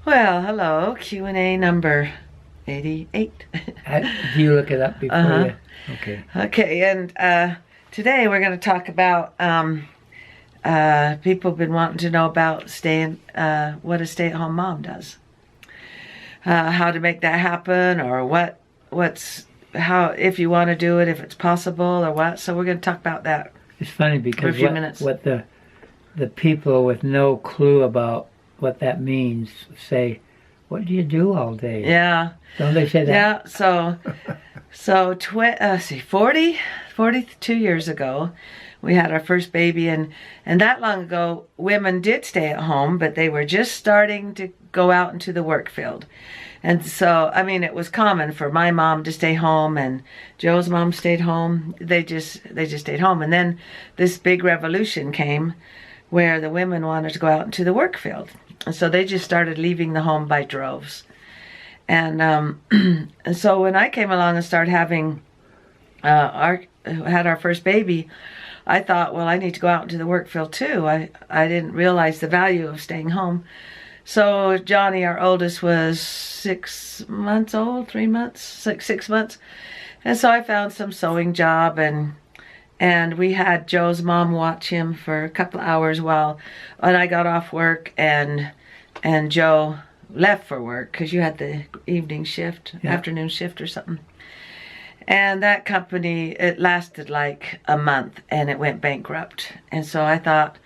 Well, hello, Q&A number 88. Do you look it up before Uh-huh. you? Okay. Okay, and today we're going to talk about people have been wanting to know about what a stay-at-home mom does. How to make that happen, or how, if you want to do it, if it's possible, or what. So we're going to talk about that It's funny for a because few minutes. what the people with no clue about what that means say, what do you do all day? Yeah. Don't they say that? Yeah, so 42 years ago, we had our first baby, and that long ago, women did stay at home, but they were just starting to go out into the work field. And so, I mean, it was common for my mom to stay home, and Joe's mom stayed home. They just stayed home. And then this big revolution came where the women wanted to go out into the work field. And so they just started leaving the home by droves. And and so when I came along and started having had our first baby, I thought, well, I need to go out into the work field too. I didn't realize the value of staying home. So Johnny, our oldest, was 6 months old, 3 months, 6 months. And so I found some sewing job, and we had Joe's mom watch him for a couple of hours when I got off work and Joe left for work, because you had the evening shift, Yeah. afternoon shift or something. And that company, it lasted like a month and it went bankrupt. And so I thought,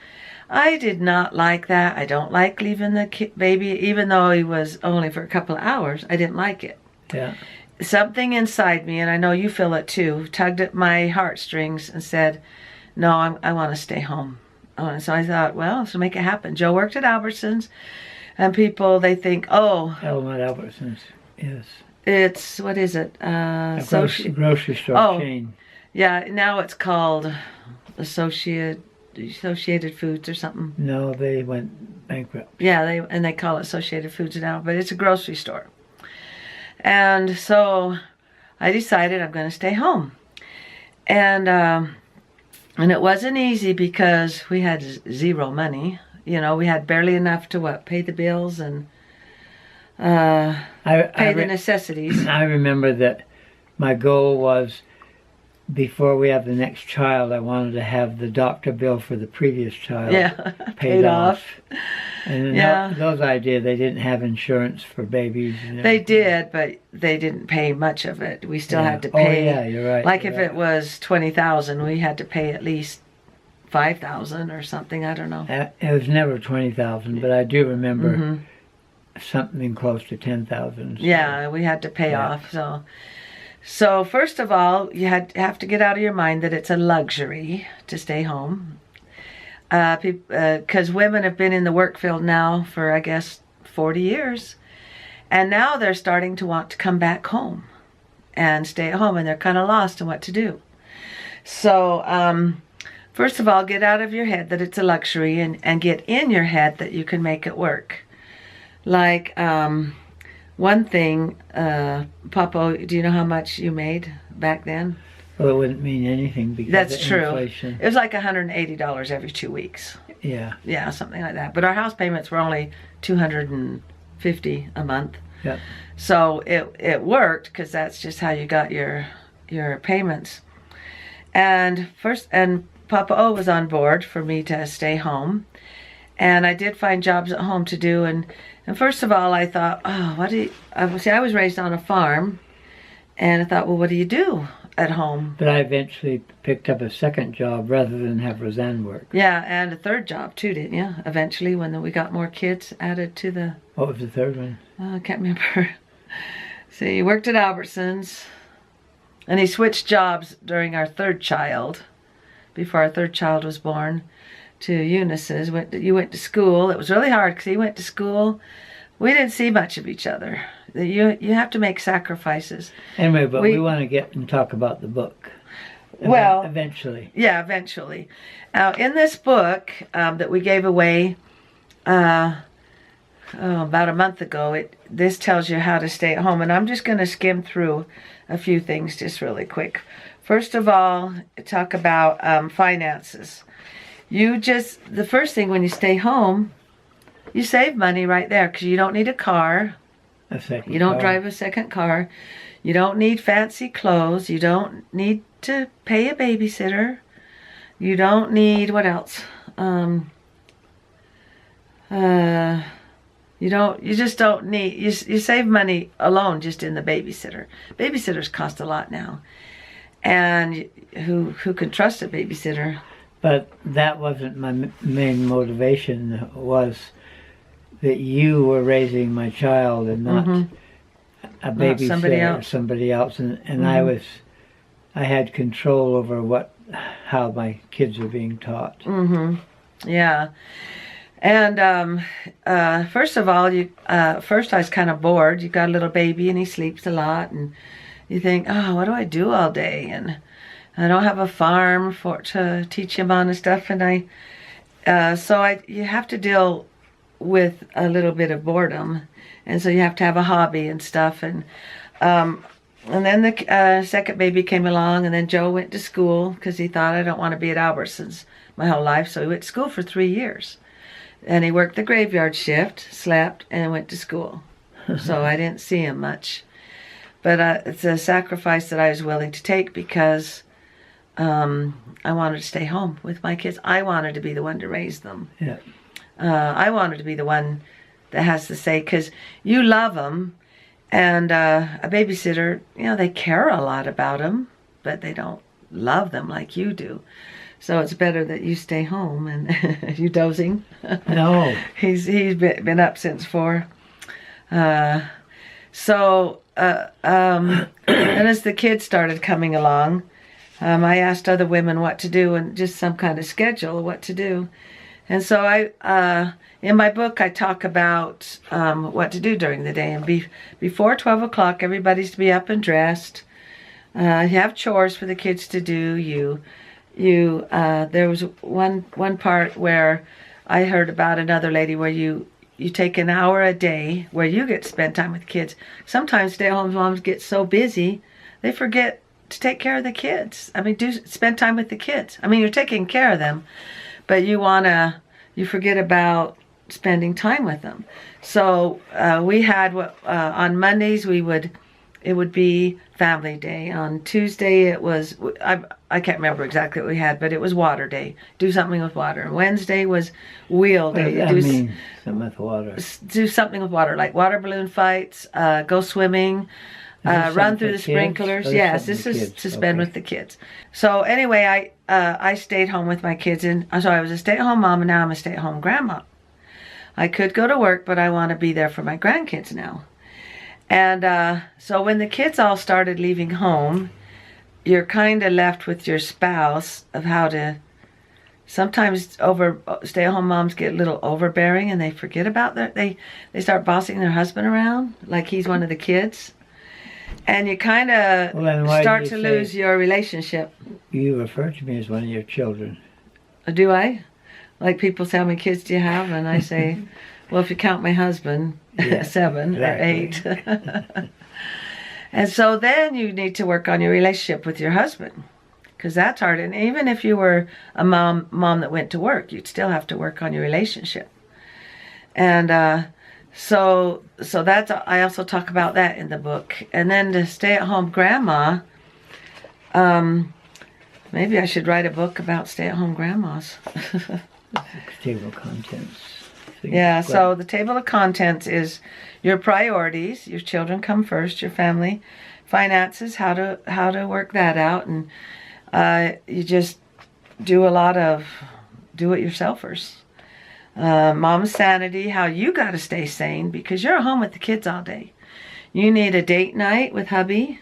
I did not like that. I don't like leaving the baby, even though he was only for a couple of hours. I didn't like it. Yeah. Something inside me, and I know you feel it too, tugged at my heartstrings and said, no, I want to stay home. So I thought, well, so make it happen. Joe worked at Albertsons, and people, they think, oh, Element Albertsons, yes. it's, what is it? A grocery store chain. Yeah, now it's called Associated Foods or something. No, they went bankrupt. Yeah, they call it Associated Foods now, but it's a grocery store. And so I decided I'm going to stay home. And it wasn't easy because we had zero money. You know, we had barely enough to pay the bills and pay the necessities. I remember that my goal was, before we have the next child, I wanted to have the doctor bill for the previous child paid off. And those ideas, they didn't have insurance for babies. They did, but they didn't pay much of it. We still had to pay. Oh, yeah, you're right. Like if it was $20,000, we had to pay at least $5,000 or something. I don't know. It was never $20,000, but I do remember something close to $10,000. So. Yeah, we had to pay off. So first of all, you have to get out of your mind that it's a luxury to stay home. Because women have been in the work field now for, I guess, 40 years. And now they're starting to want to come back home and stay at home, and they're kind of lost in what to do. So first of all, get out of your head that it's a luxury, and get in your head that you can make it work. Like one thing, Papa, do you know how much you made back then? Well, it wouldn't mean anything because That's of true. inflation. It was like $180 every 2 weeks. Yeah. Yeah, something like that. But our house payments were only $250 a month. Yep. So it worked, because that's just how you got your payments. And Papa O was on board for me to stay home. And I did find jobs at home to do. And first of all, I thought, oh, I was raised on a farm. And I thought, well, what do you do at home? But I eventually picked up a second job rather than have Roseanne work. Yeah, and a third job too, didn't you? Eventually, when we got more kids added to the... What was the third one? I can't remember. See, he worked at Albertsons, and he switched jobs during our third child, before our third child was born, to Eunice's. You went to school. It was really hard because he went to school. We didn't see much of each other. You have to make sacrifices. Anyway, but we want to get and talk about the book. Well, eventually. Yeah, eventually. In this book that we gave away about a month ago, this tells you how to stay at home. And I'm just going to skim through a few things just really quick. First of all, talk about finances. The first thing when you stay home, you save money right there because you don't need a car. You don't car. drive a second car. You don't need fancy clothes. You don't need to pay a babysitter. You don't need, what else? You just don't need, you save money alone just in the babysitter. Babysitters cost a lot now. And who can trust a babysitter? But that wasn't my main motivation, was that you were raising my child and not a babysitter or somebody else. And I had control over how my kids were being taught. Yeah. And first of all, first I was kind of bored. You got a little baby and he sleeps a lot, and you think, oh, what do I do all day? And I don't have a farm to teach him on and stuff. And you have to deal with a little bit of boredom, and so you have to have a hobby and stuff. And then the second baby came along, and then Joe went to school because he thought, I don't want to be at Albertsons my whole life. So he went to school for 3 years. And he worked the graveyard shift, slept, and went to school. So I didn't see him much. But it's a sacrifice that I was willing to take because I wanted to stay home with my kids. I wanted to be the one to raise them. Yeah. I wanted to be the one that has to say, because you love them, and a babysitter, they care a lot about them, but they don't love them like you do. So it's better that you stay home. And you dozing? No. He's been up since 4. And as the kids started coming along, I asked other women what to do and just some kind of schedule of what to do. And so in my book, I talk about what to do during the day. And before 12 o'clock, everybody's to be up and dressed. You have chores for the kids to do. There was one part where I heard about another lady where you take an hour a day where you get to spend time with kids. Sometimes stay-at-home moms get so busy they forget to take care of the kids. I mean, spend time with the kids. I mean, you're taking care of them, but you forget about spending time with them. So we had on Mondays it would be family day. On Tuesday it was, I can't remember exactly what we had, but it was water day. Do something with water. And Wednesday was wheel day. Something with water. Do something with water, like water balloon fights, go swimming, run through the sprinklers. Yes, this is to spend with the kids. So anyway, I stayed home with my kids, and so I was a stay-at-home mom, and now I'm a stay-at-home grandma. I could go to work, but I want to be there for my grandkids now. And so when the kids all started leaving home, you're kind of left with your spouse of how to. Sometimes stay-at-home moms get a little overbearing, and they forget about they start bossing their husband around like he's one of the kids, and you kind of start to lose your relationship. You refer to me as one of your children. Do I? Like people say, how many kids do you have? And I say, well, if you count my husband, 7 or 8. And so then you need to work on your relationship with your husband, because that's hard. And even if you were a mom that went to work, you'd still have to work on your relationship. And so that's, I also talk about that in the book. And then the stay-at-home grandma, maybe I should write a book about stay-at-home grandmas. Table of contents. Yeah, so the table of contents is your priorities. Your children come first, your family, finances, how to work that out. And you just do it yourselfers. Mom's sanity, how you got to stay sane because you're at home with the kids all day. You need a date night with hubby.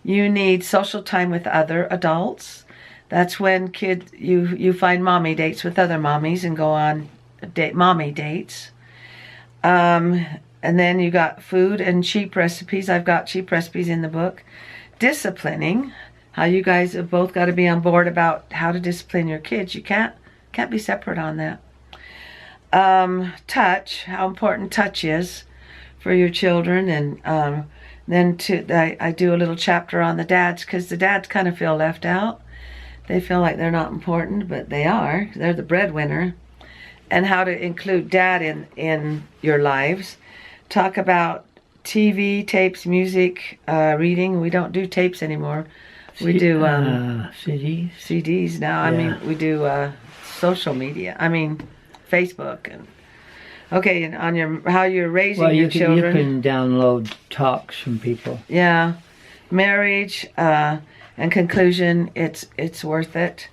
You need social time with other adults. That's when you find mommy dates with other mommies and go on mommy dates. And then you got food and cheap recipes. I've got cheap recipes in the book. Disciplining, how you guys have both got to be on board about how to discipline your kids. You can't be separate on that. Touch, how important touch is for your children. And then I do a little chapter on the dads, because the dads kind of feel left out. They feel like they're not important, but they are. They're the breadwinner. and how to include Dad in your lives. Talk about TV, tapes, music, reading. We don't do tapes anymore. We do CDs. CDs now. Yeah. I mean, we do social media. I mean, Facebook and. Okay, and on your how you're raising your children. You can download talks from people. Yeah, marriage and conclusion. It's worth it.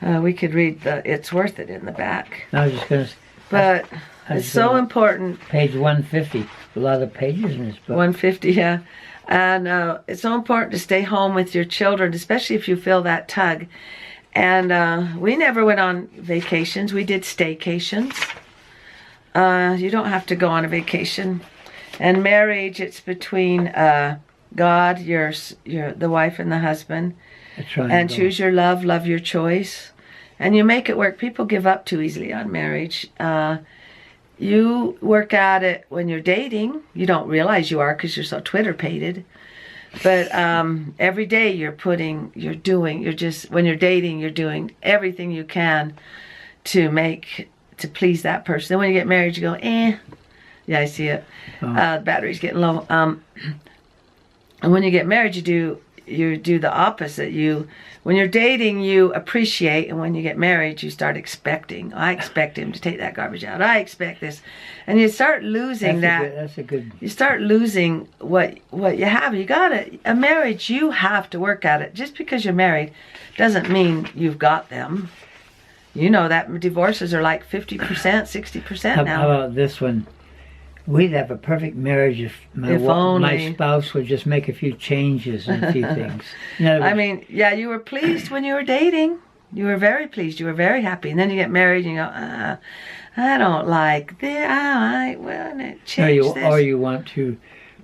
We could read the "It's worth it" in the back. I was just gonna. But it's so important. Page 150. A lot of pages in this book. 150, yeah. And it's so important to stay home with your children, especially if you feel that tug. And we never went on vacations. We did staycations. You don't have to go on a vacation. And marriage, it's between God, the wife and the husband. And choose your love your choice. And you make it work. People give up too easily on marriage. You work at it when you're dating. You don't realize you are because you're so Twitter-pated. But every day when you're dating, you're doing everything you can to please that person. Then when you get married, you go, eh. Yeah, I see it. Oh. The battery's getting low. And when you get married, you do the opposite. When you're dating, you appreciate, and when you get married, you start expecting. I expect him to take that garbage out. I expect this, and you start losing that's a good. You start losing what you have. You got a marriage. You have to work at it. Just because you're married doesn't mean you've got them. You know that divorces are like 50%, 60% now. How about this one? We'd have a perfect marriage if my spouse would just make a few changes and a few things. I mean, yeah, you were pleased when you were dating. You were very pleased. You were very happy. And then you get married and you go, I don't like this. I want to change this. Or you want to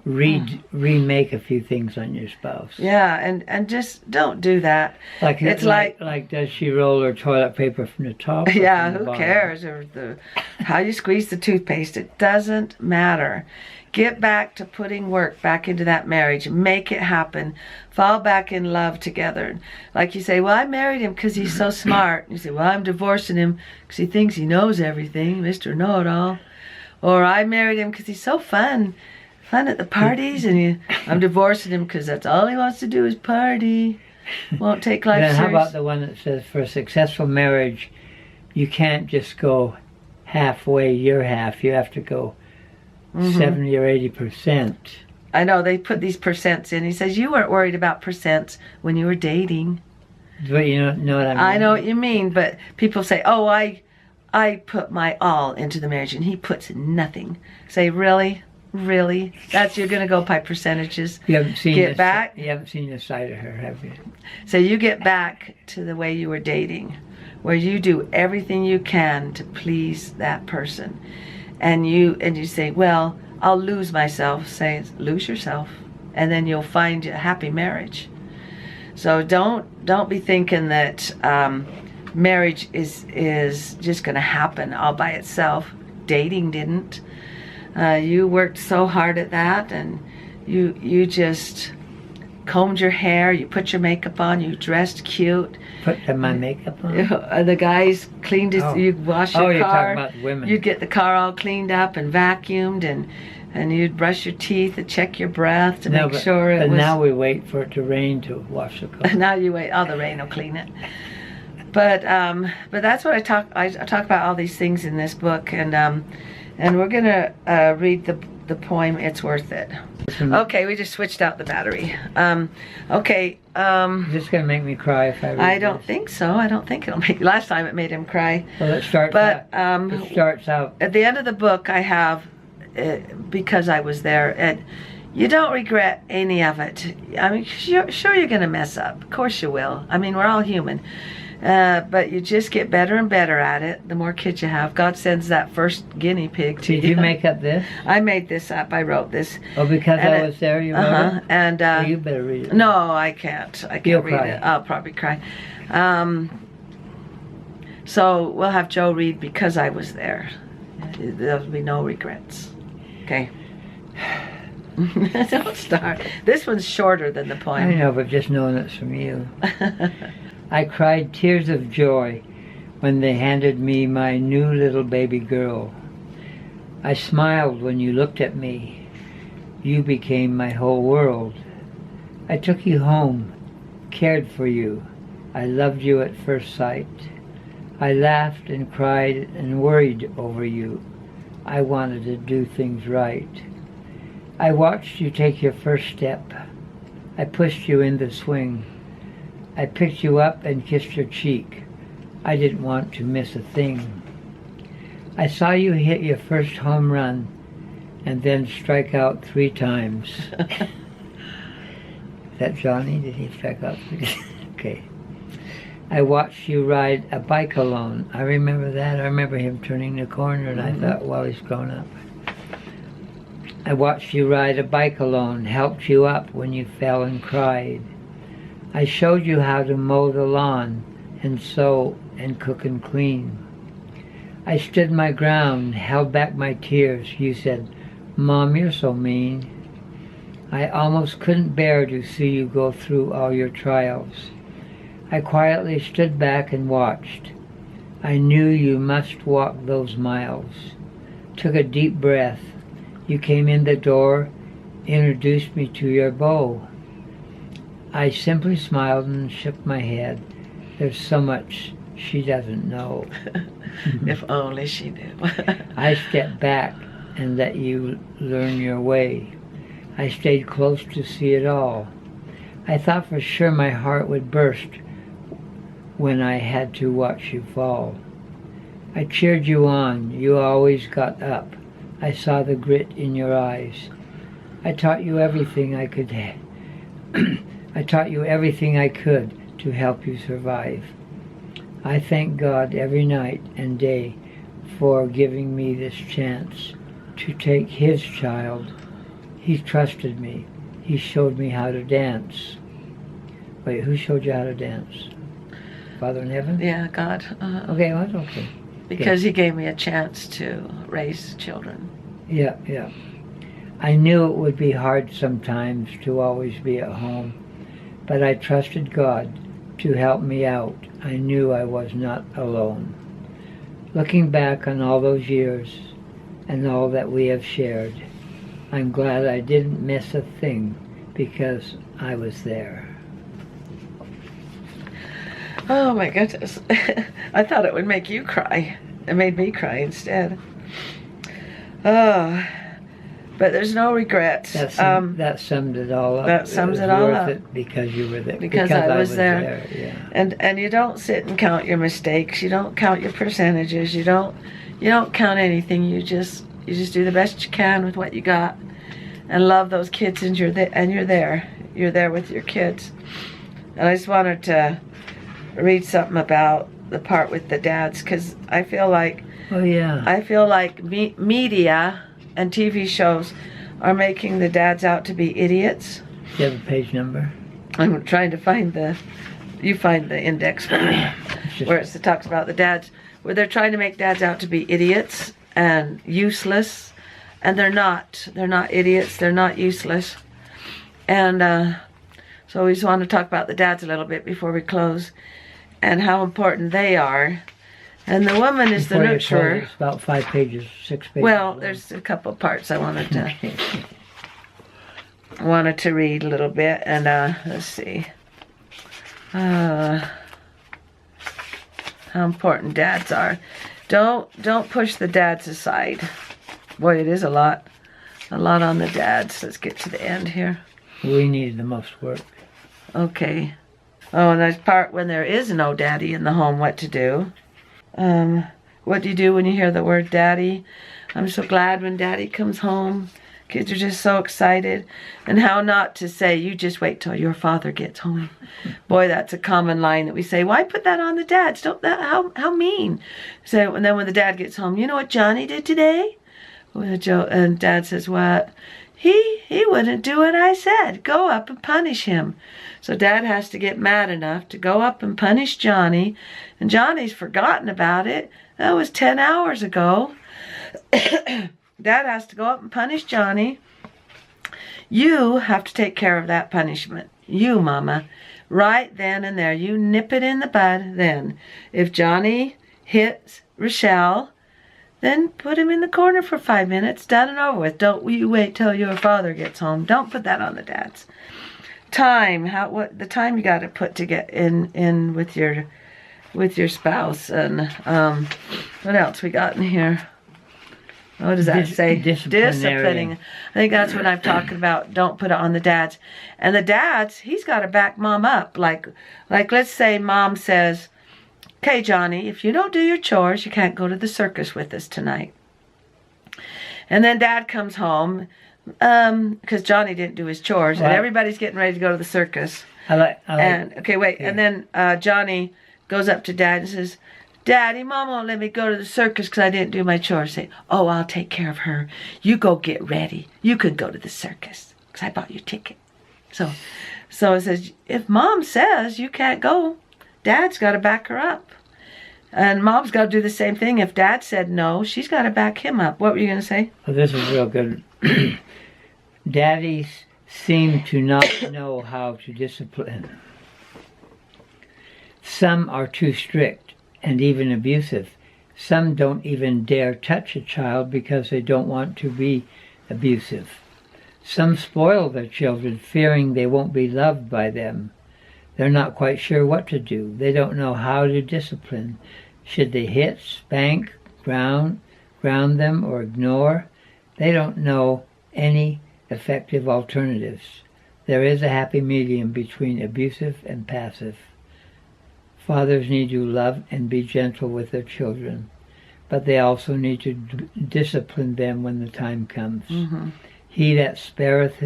remake a few things on your spouse. Yeah, and just don't do that. It's like does she roll her toilet paper from the top? Yeah, who cares? Or how you squeeze the toothpaste. It doesn't matter. Get back to putting work back into that marriage. Make it happen. Fall back in love together. Like you say, well, I married him because he's so smart. You say, well, I'm divorcing him because he thinks he knows everything, Mr. Know-It-All. Or I married him because he's so fun at the parties, and I'm divorcing him because that's all he wants to do is party. Won't take life serious. How about the one that says, for a successful marriage, you can't just go halfway, your half. You have to go 70 or 80%. I know, they put these percents in. He says, you weren't worried about percents when you were dating. But you know what I mean? I know what you mean, but people say, oh, I put my all into the marriage, and he puts nothing. Say, really? Really? You're going to go by percentages? You haven't seen You haven't seen the side of her, have you? So you get back to the way you were dating, where you do everything you can to please that person. And you say, well, I'll lose myself. Say, lose yourself. And then you'll find a happy marriage. So don't be thinking that marriage is just going to happen all by itself. Dating didn't. You worked so hard at that, and you just combed your hair, you put your makeup on, you dressed cute. Put my makeup on? The guys cleaned his, you'd wash your car. You're talking about women. You'd get the car all cleaned up and vacuumed, and you'd brush your teeth and check your breath to make sure it was... And now we wait for it to rain to wash the car. Now you wait, the rain will clean it. But that's what I talk about all these things in this book, and we're gonna read the poem, It's Worth It. Okay, we just switched out the battery. Okay. Is this gonna make me cry if I read I don't think so. I don't think it'll make... Last time it made him cry. Well, it starts out. At the end of the book, I have, because I was there, and you don't regret any of it. I mean, sure you're gonna mess up. Of course you will. I mean, we're all human. But you just get better and better at it the more kids you have. God sends that first guinea pig to you. Did you make up this? I made this up. I wrote this. Oh, because I was there, you wrote it? And well, you better read it. No, I can't. I can't read cry. It. I'll probably cry. So we'll have Joe read because I was there. There'll be no regrets. Okay. Don't start. This one's shorter than the poem. I know, but just knowing it's from you. I cried tears of joy when they handed me my new little baby girl. I smiled when you looked at me. You became my whole world. I took you home, cared for you. I loved you at first sight. I laughed and cried and worried over you. I wanted to do things right. I watched you take your first step. I pushed you in the swing. I picked you up and kissed your cheek. I didn't want to miss a thing. I saw you hit your first home run and then strike out 3 times. Is that Johnny? Did he strike out 3 times? Okay. I watched you ride a bike alone. I remember that. I remember him turning the corner and I thought, well, he's grown up. I watched you ride a bike alone, helped you up when you fell and cried. I showed you how to mow the lawn and sew and cook and clean. I stood my ground, held back my tears. You said, Mom, you're so mean. I almost couldn't bear to see you go through all your trials. I quietly stood back and watched. I knew you must walk those miles. Took a deep breath. You came in the door, introduced me to your beau. I simply smiled and shook my head. There's so much she doesn't know. If only she knew. I stepped back and let you learn your way. I stayed close to see it all. I thought for sure my heart would burst when I had to watch you fall. I cheered you on. You always got up. I saw the grit in your eyes. I taught you everything I could. I taught you everything I could to help you survive. I thank God every night and day for giving me this chance to take His child. He trusted me. He showed me how to dance. Wait, who showed you how to dance? Father in heaven? Yeah, God. Okay, well, that's okay. Because He gave me a chance to raise children. Yeah, yeah. I knew it would be hard sometimes to always be at home, but I trusted God to help me out. I knew I was not alone. Looking back on all those years and all that we have shared, I'm glad I didn't miss a thing because I was there. Oh my goodness. I thought it would make you cry. It made me cry instead. Oh, but there's no regrets. That summed it all up. That sums it all up. It because you were there. Because I was there. Yeah. And you don't sit and count your mistakes. You don't count your percentages. You don't count anything. You just do the best you can with what you got, and love those kids. And you're there. You're there with your kids. And I just wanted to read something about the part with the dads, because I feel like media and TV shows are making the dads out to be idiots. Do you have a page number? I'm trying to find you find the index where it talks about the dads, where they're trying to make dads out to be idiots and useless, and they're not. They're not idiots. They're not useless. And so we just want to talk about the dads a little bit before we close, and how important they are. And the woman is the nurturer. It's about 5 pages, 6 pages. Well, there's a couple of parts I wanted to read a little bit, and let's see. How important dads are. Don't push the dads aside. Boy, it is a lot on the dads. Let's get to the end here. We needed the most work. Okay. Oh, and there's part when there is no daddy in the home, what to do. What do you do when you hear the word daddy? I'm so glad when daddy comes home. Kids are just so excited. And how not to say, you just wait till your father gets home. Boy, that's a common line that we say. Why put that on the dads? How mean. So, and then when the dad gets home, you know what Johnny did today? And Dad says, what? He wouldn't do what I said. Go up and punish him. So Dad has to get mad enough to go up and punish Johnny. And Johnny's forgotten about it. That was 10 hours ago. Dad has to go up and punish Johnny. You have to take care of that punishment. You, Mama. Right then and there. You nip it in the bud then. If Johnny hit Rochelle, then put him in the corner for 5 minutes, done and over with. Don't you wait till your father gets home. Don't put that on the dads. Time, the time you got to put to get in with your spouse. And what else we got in here? What does that say? Disciplining. I think that's what I'm talking about. Don't put it on the dads. And the dads, he's got to back mom up. Like let's say mom says, "Okay, Johnny, if you don't do your chores, you can't go to the circus with us tonight." And then dad comes home because Johnny didn't do his chores, and everybody's getting ready to go to the circus. And then Johnny goes up to dad and says, "Daddy, Mom won't let me go to the circus because I didn't do my chores." Say, "Oh, I'll take care of her. You go get ready. You can go to the circus because I bought your ticket." So it says, if Mom says you can't go, Dad's got to back her up. And Mom's got to do the same thing. If Dad said no, she's got to back him up. What were you going to say? Well, this is real good. Daddies seem to not know how to discipline. Some are too strict and even abusive. Some don't even dare touch a child because they don't want to be abusive. Some spoil their children, fearing they won't be loved by them. They're not quite sure what to do. They don't know how to discipline. Should they hit, spank, ground them, or ignore? They don't know any effective alternatives. There is a happy medium between abusive and passive. Fathers need to love and be gentle with their children, but they also need to discipline them when the time comes. Mm-hmm. He that spareth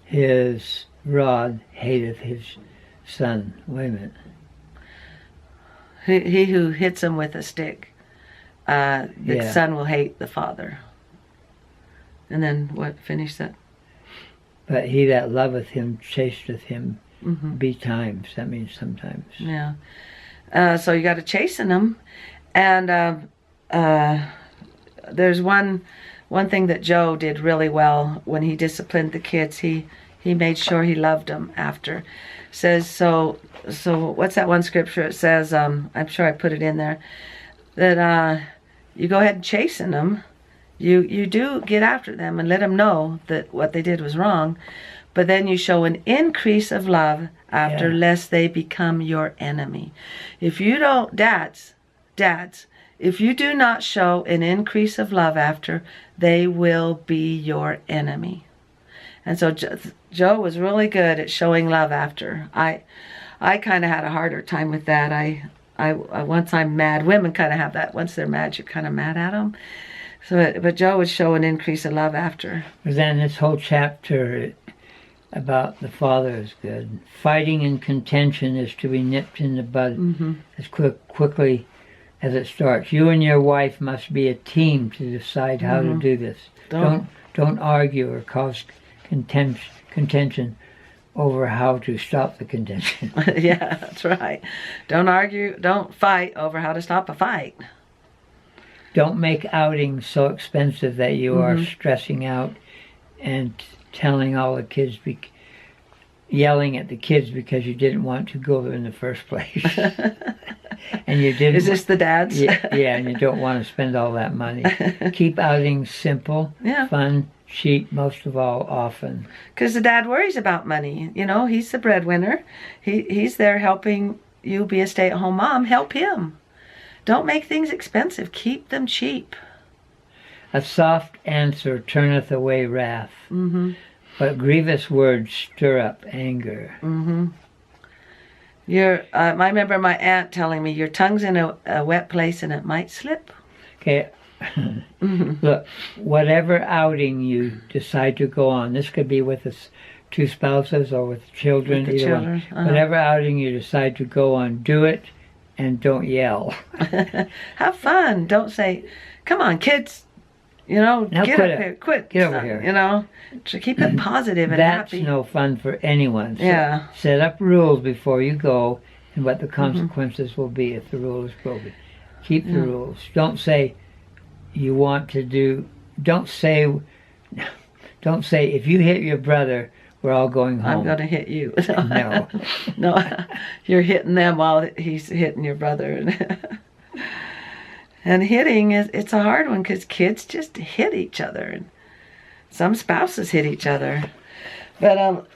his rod hateth his son. Wait a minute. He who hits him with a stick, the son will hate the father. And then what? Finish that. But he that loveth him chasteth him betimes. That means sometimes. Yeah. So you got to chasten them. And there's one thing that Joe did really well when he disciplined the kids. He made sure he loved them after. Says so what's that one scripture? It says, I'm sure I put it in there, that you go ahead and chasten them. You do get after them and let them know that what they did was wrong, but then you show an increase of love after, lest they become your enemy. If you don't, dads, if you do not show an increase of love after, they will be your enemy. And so Joe was really good at showing love after. I kind of had a harder time with that. I once I'm mad, women kind of have that. Once they're mad, you're kind of mad at them. But Joe would show an increase of love after. But then this whole chapter about the father is good. Fighting and contention is to be nipped in the bud as quickly as it starts. You and your wife must be a team to decide how to do this. Don't argue or cause contention over how to stop the contention. Yeah, that's right. Don't argue, don't fight over how to stop a fight. Don't make outings so expensive that you are stressing out and telling all the kids, yelling at the kids because you didn't want to go in the first place. And you didn't. Is this the dads? Yeah, and you don't want to spend all that money. Keep outings simple, fun, cheap, most of all, often. Because the dad worries about money. You know, he's the breadwinner. He's there helping you be a stay-at-home mom. Help him. Don't make things expensive. Keep them cheap. A soft answer turneth away wrath, but grievous words stir up anger. I remember my aunt telling me, your tongue's in a wet place and it might slip. Okay. Look, whatever outing you decide to go on, this could be with two spouses or with children, with the children. Whatever outing you decide to go on, do it and don't yell. Have fun. Don't say, come on, kids, get up here, quit. Get over here. To keep it positive and That's happy. That's no fun for anyone. So yeah. Set up rules before you go and what the consequences will be if the rule is broken. Keep the rules. Don't say you want to do, don't say if you hit your brother, we're all going home. I'm going to hit you. No. No, you're hitting them while he's hitting your brother. And hitting, it's a hard one because kids just hit each other. And some spouses hit each other. But,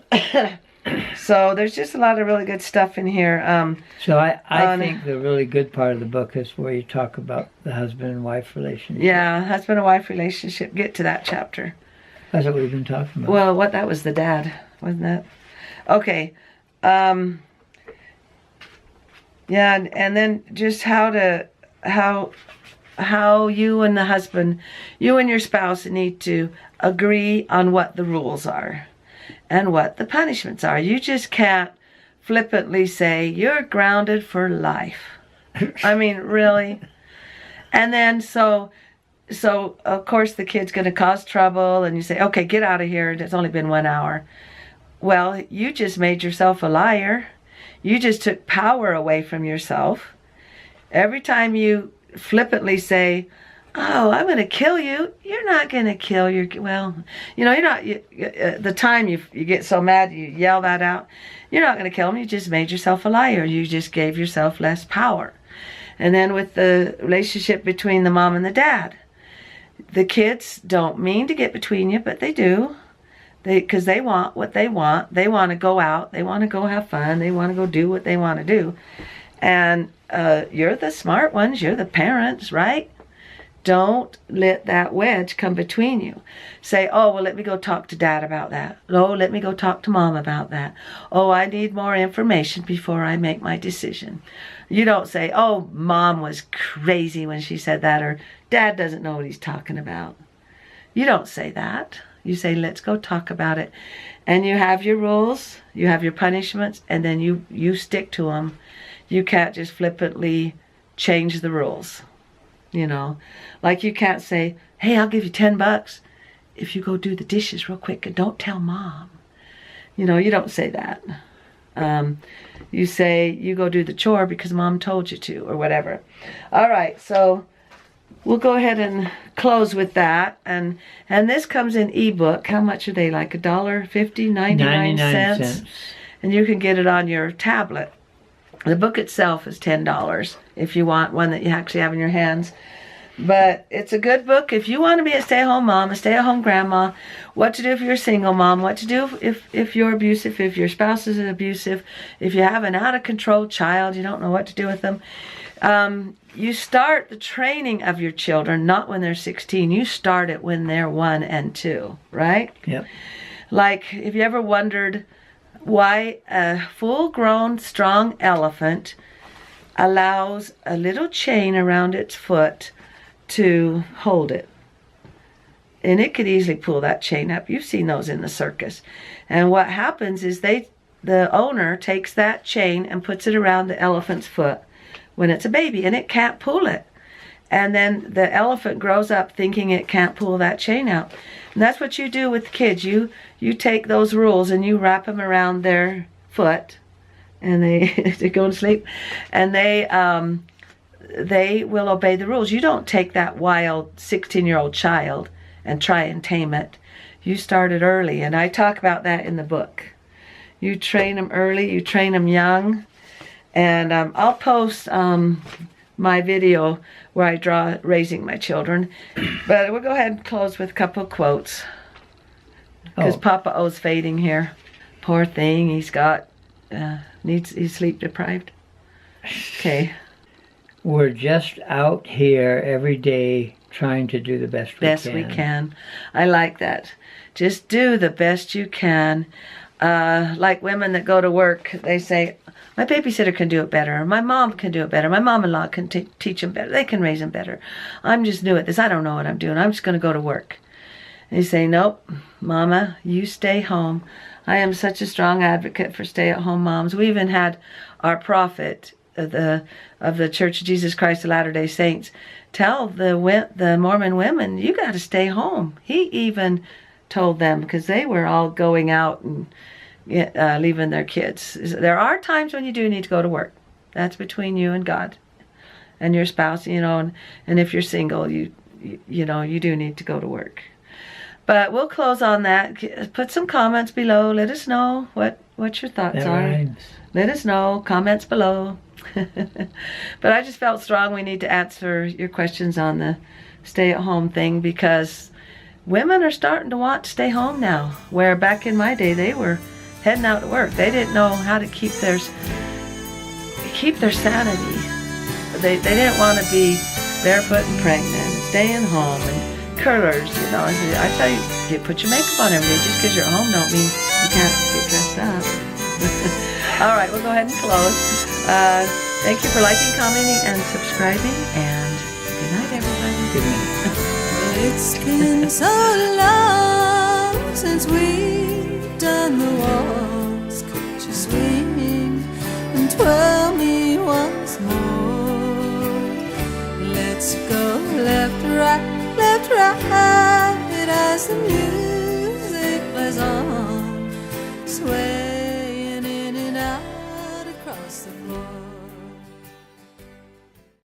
so there's just a lot of really good stuff in here. So I think the really good part of the book is where you talk about the husband and wife relationship. Yeah, husband and wife relationship. Get to that chapter. That's what we've been talking about. Well, that was the dad, wasn't that? Okay. Yeah, and then just how you and the husband, you and your spouse need to agree on what the rules are and what the punishments are. You just can't flippantly say, you're grounded for life. I mean, really? And then so of course the kid's going to cause trouble and you say, okay, get out of here. It's only been 1 hour. Well, you just made yourself a liar. You just took power away from yourself. Every time you flippantly say, oh, I'm going to kill you, you're not going to kill your, well, you know, you're not, the time you get so mad, you yell that out, you're not going to kill him. You just made yourself a liar. You just gave yourself less power. And then with the relationship between the mom and the dad, the kids don't mean to get between you, but they do. Because they want what they want. They want to go out. They want to go have fun. They want to go do what they want to do. And you're the smart ones. You're the parents, right? Don't let that wedge come between you. Say, oh, well, let me go talk to dad about that. Oh, let me go talk to mom about that. Oh, I need more information before I make my decision. You don't say, oh, mom was crazy when she said that, or dad doesn't know what he's talking about. You don't say that. You say, let's go talk about it. And you have your rules, you have your punishments, and then you stick to them. You can't just flippantly change the rules. You know, like you can't say, hey, I'll give you $10 if you go do the dishes real quick and don't tell mom. You know, you don't say that. You say, you go do the chore because mom told you to, or whatever. All right, so we'll go ahead and close with that. And this comes in ebook. How much are they? Like $1.50, 99 cents. And you can get it on your tablet. The book itself is $10 if you want one that you actually have in your hands. But it's a good book if you want to be a stay-at-home mom, a stay-at-home grandma, what to do if you're a single mom, what to do if you're abusive, if your spouse is abusive, if you have an out-of-control child, you don't know what to do with them. You start the training of your children not when they're 16. You start it when they're 1 and 2, right? Yep. Like, if you ever wondered why a full-grown, strong elephant allows a little chain around its foot to hold it. And it could easily pull that chain up. You've seen those in the circus. And what happens is the owner takes that chain and puts it around the elephant's foot when it's a baby, and it can't pull it. And then the elephant grows up thinking it can't pull that chain out. And that's what you do with kids. You take those rules and you wrap them around their foot, and they go to sleep, and they will obey the rules. You don't take that wild 16-year-old child and try and tame it. You start it early, and I talk about that in the book. You train them early, you train them young, and I'll post my video where I draw raising my children. But we'll go ahead and close with a couple of quotes. Because Papa O's fading here. Poor thing, he's sleep deprived. Okay. We're just out here every day trying to do the best we can. I like that. Just do the best you can. Like women that go to work, they say, my babysitter can do it better. My mom can do it better. My mom-in-law can teach them better. They can raise them better. I'm just new at this. I don't know what I'm doing. I'm just going to go to work. And you say, nope, Mama, you stay home. I am such a strong advocate for stay-at-home moms. We even had our prophet of the Church of Jesus Christ of Latter-day Saints tell the Mormon women, you got to stay home. He even told them, because they were all going out and leaving their kids. There are times when you do need to go to work. That's between you and God and your spouse, you know, and if you're single, you do need to go to work. But we'll close on that. Put some comments below. Let us know what what your thoughts That are. rhymes. Let us know. Comments below. But I just felt strong we need to answer your questions on the stay-at-home thing, because women are starting to want to stay home now, where back in my day they were heading out to work. They didn't know how to keep their sanity. They didn't want to be barefoot and pregnant, staying home, and curlers, you know. I tell you, put your makeup on every day. Just because you're at home don't mean you can't get dressed up. All right, we'll go ahead and close. Thank you for liking, commenting, and subscribing, and good night, everybody. Good night. It's been so long since we've done the waltz. Could you swing and twirl me once more? Let's go left, right as the music plays on. Swear